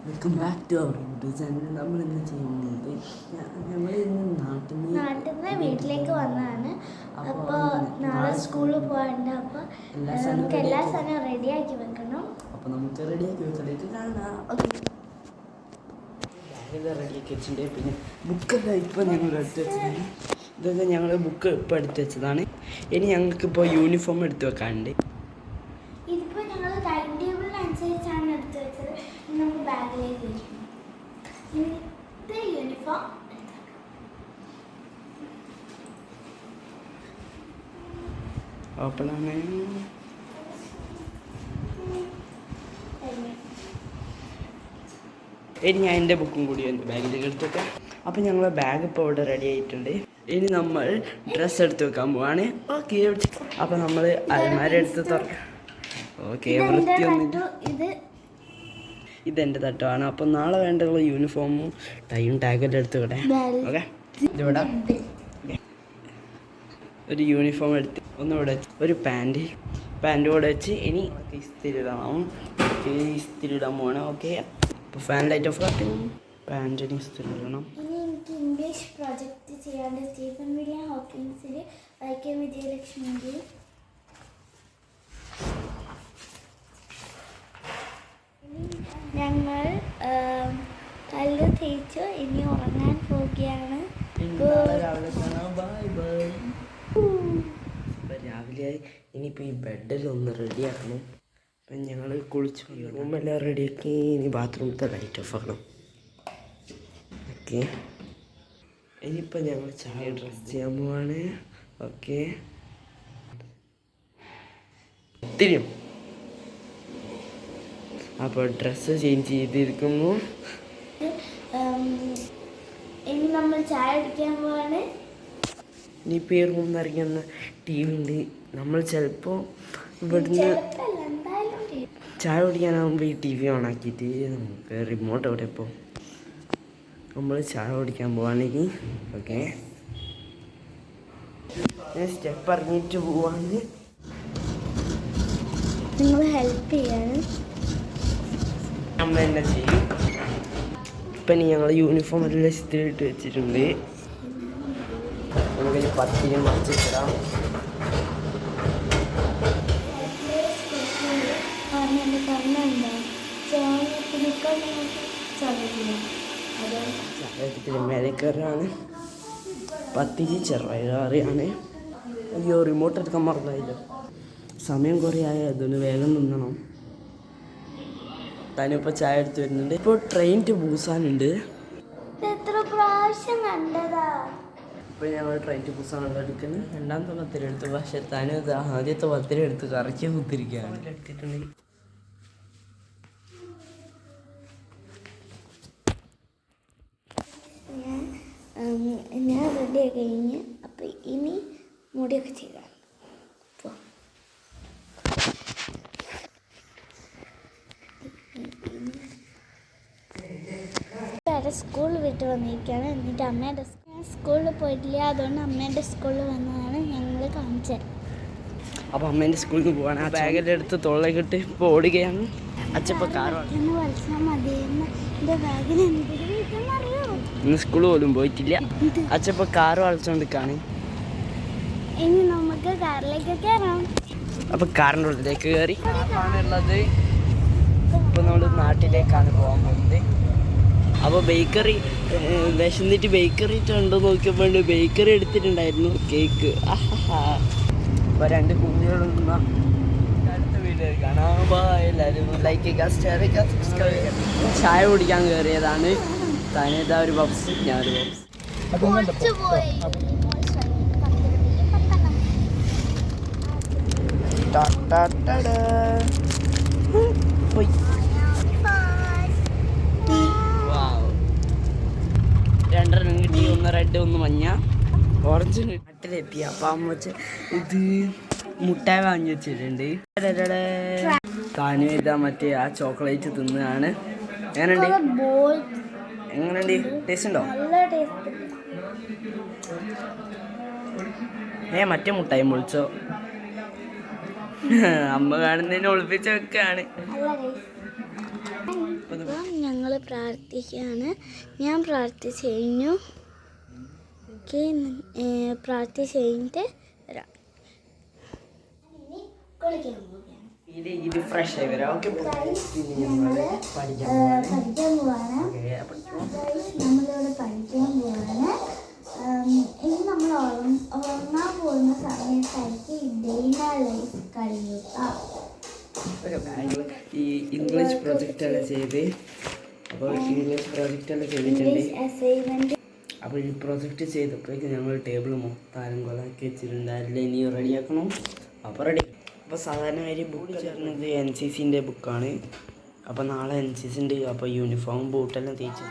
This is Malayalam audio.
Welcome back to our YouTube channel. നമ്മളിന്ന് ചെയ്യുന്നത് ഞങ്ങൾ ഇന്ന് നാട്ടിൽ നിന്ന് വീട്ടിലേക്ക് വന്നതാണ്. അപ്പോൾ നാളെ സ്കൂളിൽ പോകാനുണ്ട്. അപ്പോൾ നമുക്ക് എല്ലാ സാധനവും റെഡിയാക്കി വെക്കണം. അപ്പോൾ നമുക്ക് റെഡിയാക്കി വെച്ചിട്ട് കാണാം. ഓക്കെ, ബാഗെല്ലാം റെഡിയാക്കി വെച്ചിട്ടുണ്ട്. പിന്നെ ബുക്കെല്ലാം ഇപ്പോൾ ഞങ്ങൾ എടുത്ത് വെച്ചതാണ്. ഇതൊക്കെ ഞങ്ങൾ ബുക്ക് ഇപ്പോൾ എടുത്ത് വെച്ചതാണ്. ഇനി ഞങ്ങൾക്കിപ്പോൾ യൂണിഫോം എടുത്ത് വെക്കാനുണ്ട്. ഇതിപ്പോൾ ഞങ്ങൾ ടൈം ടേബിളിനനുസരിച്ചാണ് എടുത്ത് വെച്ചത്. നമുക്ക് ബാഗിലേക്ക് വെക്കണം. ഇന്നത്തെ യൂണിഫോം ഓപ്പണാണ്. ഇനി ഞാൻ എൻ്റെ ബുക്കും കൂടി എൻ്റെ ബാഗിലേക്ക് എടുത്ത് വെക്കാം. അപ്പോൾ ഞങ്ങൾ ബാഗ് ഇപ്പോൾ ഇവിടെ റെഡി ആയിട്ടുണ്ട്. ഇനി നമ്മൾ ഡ്രസ്സ് എടുത്ത് വെക്കാൻ പോവാണ്. ഓക്കെ, അപ്പോൾ നമ്മൾ അലമാര എടുത്ത് തുറക്കാം. ഓക്കെ, വൃത്തിയൊന്നും ഇതെൻ്റെ തട്ടമാണ്. അപ്പോൾ നാളെ വേണ്ടുള്ള യൂണിഫോമും ടൈം ടാഗെല്ലാം എടുത്ത് വിടാം. ഓക്കെ, ഇതിവിടെ ഒരു യൂണിഫോം എടുത്ത് ഒന്നിവിടെ വെച്ച് ഒരു പാൻറ് കൂടെ വെച്ച് ഇനി ഇസ്തിരി ഇടണം. ഇസ്തിരി ഇടാൻ പോവാണ്. ഓക്കെ, അപ്പോൾ ഫാൻ ലൈറ്റ് ഓഫ് കാട്ടി പാൻറ്റിന് ഇസ്തിരി ഇടണം. ഇനി എനിക്ക് ഇംഗ്ലീഷ് പ്രൊജക്റ്റ് ചെയ്യാണ്ട് സ്റ്റീഫൻ വില്യം ഹോക്കിൻസിൽ വൈക്കം വിജയലക്ഷ്മിൻ്റെ ഞങ്ങൾ കല്ല് തേച്ചു. ഇനി ഉറങ്ങാൻ പോവുകയാണ്. രാവിലെ ഇനിയിപ്പോൾ ഈ ബെഡെല്ലാം ഒന്ന് റെഡിയാക്കണം. അപ്പം ഞങ്ങൾ കുളിച്ച് റൂമെല്ലാം റെഡിയാക്കി ഇനി ബാത്റൂമത്തെ ലൈറ്റ് ഓഫ് ആക്കണം. ഓക്കെ, ഇനിയിപ്പോൾ ഞങ്ങൾ ചായ ഡ്രസ് ചെയ്യാൻ പോവാണ്. ഓക്കെ, ഒത്തിരിയും അപ്പോൾ ഡ്രസ്സ് ചേഞ്ച് ചെയ്തിരിക്കുന്നു. ഇനി നമ്മൾ ചായ കുടിക്കാൻ പോവാണ്. ഇനിയിപ്പോൾ ഈ റൂമിൽ നിന്ന് ഇറങ്ങിയ TV ഉണ്ട്. നമ്മൾ ചിലപ്പോൾ ഇവിടുന്ന് ചായ കുടിക്കാനാകുമ്പോൾ ഈ TV ഓണാക്കിയിട്ട് നമുക്ക് റിമോട്ട് എവിടെ ഇപ്പോൾ നമ്മൾ ചായ കുടിക്കാൻ പോവാണെങ്കിൽ. ഓക്കെ, ഞാൻ സ്റ്റെപ്പ് ഇറങ്ങിയിട്ട് പോവാണ്. നിങ്ങൾ ഹെൽപ്പ് ചെയ്യാണ്. നമ്മൾ തന്നെ ചെയ്യും. ഇപ്പം ഇനി ഞങ്ങൾ യൂണിഫോം എല്ലാം ഇസ്തിരിയിട്ട് വെച്ചിട്ടുണ്ട്. നമുക്ക് പത്തിനും മറിച്ചിടാം. ചായത്തിന് മേലെ കയറാണ്. പത്തിരി ചെറുപയറാണ്. അയ്യോ, റിമോട്ട് എടുക്കാൻ മറന്നായില്ലോ. സമയം കുറേ ആയ അതൊന്ന് വേഗം നിന്നണം. താനിപ്പോൾ ചായ എടുത്ത് വരുന്നുണ്ട്. ഇപ്പോൾ ട്രെയിൻ ടു ബൂസാനുണ്ട്. എത്ര പ്രാവശ്യം കണ്ടതാ. ഇപ്പോൾ ഞങ്ങൾ ട്രെയിൻ ടു ബൂസാനുള്ള എടുക്കുന്നത്. രണ്ടാമത്തെ പത്തിരി എടുത്തു. പക്ഷേ താനും ആദ്യത്തെ പത്തിരി എടുത്ത് കറക്കി കുത്തിരിക്കുകയാണ്. എടുത്തിട്ടുണ്ട്. ഞാൻ റെഡിയായി കഴിഞ്ഞ് അപ്പോൾ ഇനി മുടിയൊക്കെ ചെയ്താൽ സ്കൂളിൽ വിട്ട് വന്നിരിക്കുകയാണ്. എന്നിട്ട് അമ്മയുടെ സ്കൂളിൽ പോയിട്ടില്ല, അതുകൊണ്ട് അമ്മേൻ്റെ സ്കൂളിൽ വന്നതാണ് ഞങ്ങൾ കാണിച്ചത്. അപ്പോൾ അമ്മേൻ്റെ സ്കൂളിൽ നിന്ന് പോവാണ്. ആ ബാഗെല്ലാം എടുത്ത് തൊള്ളേക്ക് ഇട്ട് ഇപ്പോൾ ഓടുകയാണ്. അച്ഛപ്പോൾ കാർ വലിച്ചാൽ മതിയെന്ന് എൻ്റെ ബാഗിൽ എന്തൊരു വീട്ടെന്നറിയോ. ഇന്ന് സ്കൂൾ പോലും പോയിട്ടില്ല. അച്ഛപ്പോൾ കാർ വളച്ചുകൊണ്ടിരിക്കുകയാണ്. ഇനി നമുക്ക് കാറിലേക്ക് കയറാം. അപ്പോൾ കാറിൻ്റെ ഉള്ളിലേക്ക് കയറി ഉള്ളത്. ഇപ്പോൾ നമ്മൾ നാട്ടിലേക്കാണ് പോകാൻ പോകുന്നത്. അപ്പോൾ ബേക്കറി വിശന്നിട്ട് ബേക്കറി ഉണ്ടോ നോക്കിയപ്പോൾ ബേക്കറി എടുത്തിട്ടുണ്ടായിരുന്നു. കേക്ക്. അപ്പോൾ 2 കുഞ്ഞുകളൊന്നും അടുത്ത വീഡിയോ കാണാം. എല്ലാവരും ലൈക്ക് ചെയ്യുക, ഷെയർ ചെയ്യുക, സബ്സ്ക്രൈബ് ചെയ്യുക. ചായ കുടിക്കാൻ കയറിയതാണ്. താനേതാ ഒരു പപ്സ്, ഞാനൊരു പപ്സ്. പോയി 2 കിട്ടി. 1 റെഡ് 1 മഞ്ഞ. ഓറഞ്ച് നാട്ടിലെത്തി. അപ്പം അമ്മ വെച്ച് ഇത് മുട്ടായി വാങ്ങി വെച്ചിട്ടുണ്ട്. താനും ഇതാ മറ്റേ ആ ചോക്ലേറ്റ് തിന്നാണ്. എങ്ങനെയുണ്ട്? ടേസ്റ്റ് ഉണ്ടോ? മറ്റേ മുട്ടായി മുളിച്ചോ? അമ്മ കാണുന്നതിനെ ഒളിപ്പിച്ച് വെക്കാണ്. അപ്പം ഞങ്ങൾ പ്രാർത്ഥിക്കുകയാണ്. ഞാൻ പ്രാർത്ഥിച്ച് കഴിഞ്ഞു. ഓക്കെ, പ്രാർത്ഥിച്ച് കഴിഞ്ഞിട്ട് വരാം. കുളിക്കാൻ പോവുകയാണ്. ഇത് ഫ്രഷ് ആയി വരാം. ഓക്കെ, പഠിക്കാൻ പോവാണ്. നമ്മളിവിടെ പഠിക്കാൻ പോവാണ്. ഇനി നമ്മൾ ഉറങ്ങാൻ പോകുന്ന സമയത്തായിരിക്കും ഡെയിലി ലൈഫ് കഴിയുക. ഈ ഇംഗ്ലീഷ് പ്രൊജക്റ്റെല്ലാം ചെയ്ത് അപ്പോൾ ഇംഗ്ലീഷ് പ്രൊജക്റ്റെല്ലാം ചെയ്തിട്ടുണ്ട്. അസൈൻമെന്റ് അപ്പോൾ ഈ പ്രൊജക്റ്റ് ചെയ്തപ്പോഴേക്കും ഞങ്ങൾ ടേബിൾ മൊത്തം കൊലാക്കി വെച്ചിട്ടുണ്ട്. അതിൽ ഇനി റെഡിയാക്കണം. അപ്പോൾ റെഡി. അപ്പോൾ സാധാരണ ബുക്ക് ചേർന്നത് NCCൻ്റെ ബുക്കാണ്. അപ്പോൾ നാളെ NCC ഉണ്ട്. അപ്പോൾ യൂണിഫോം ബൂട്ടെല്ലാം തേച്ച്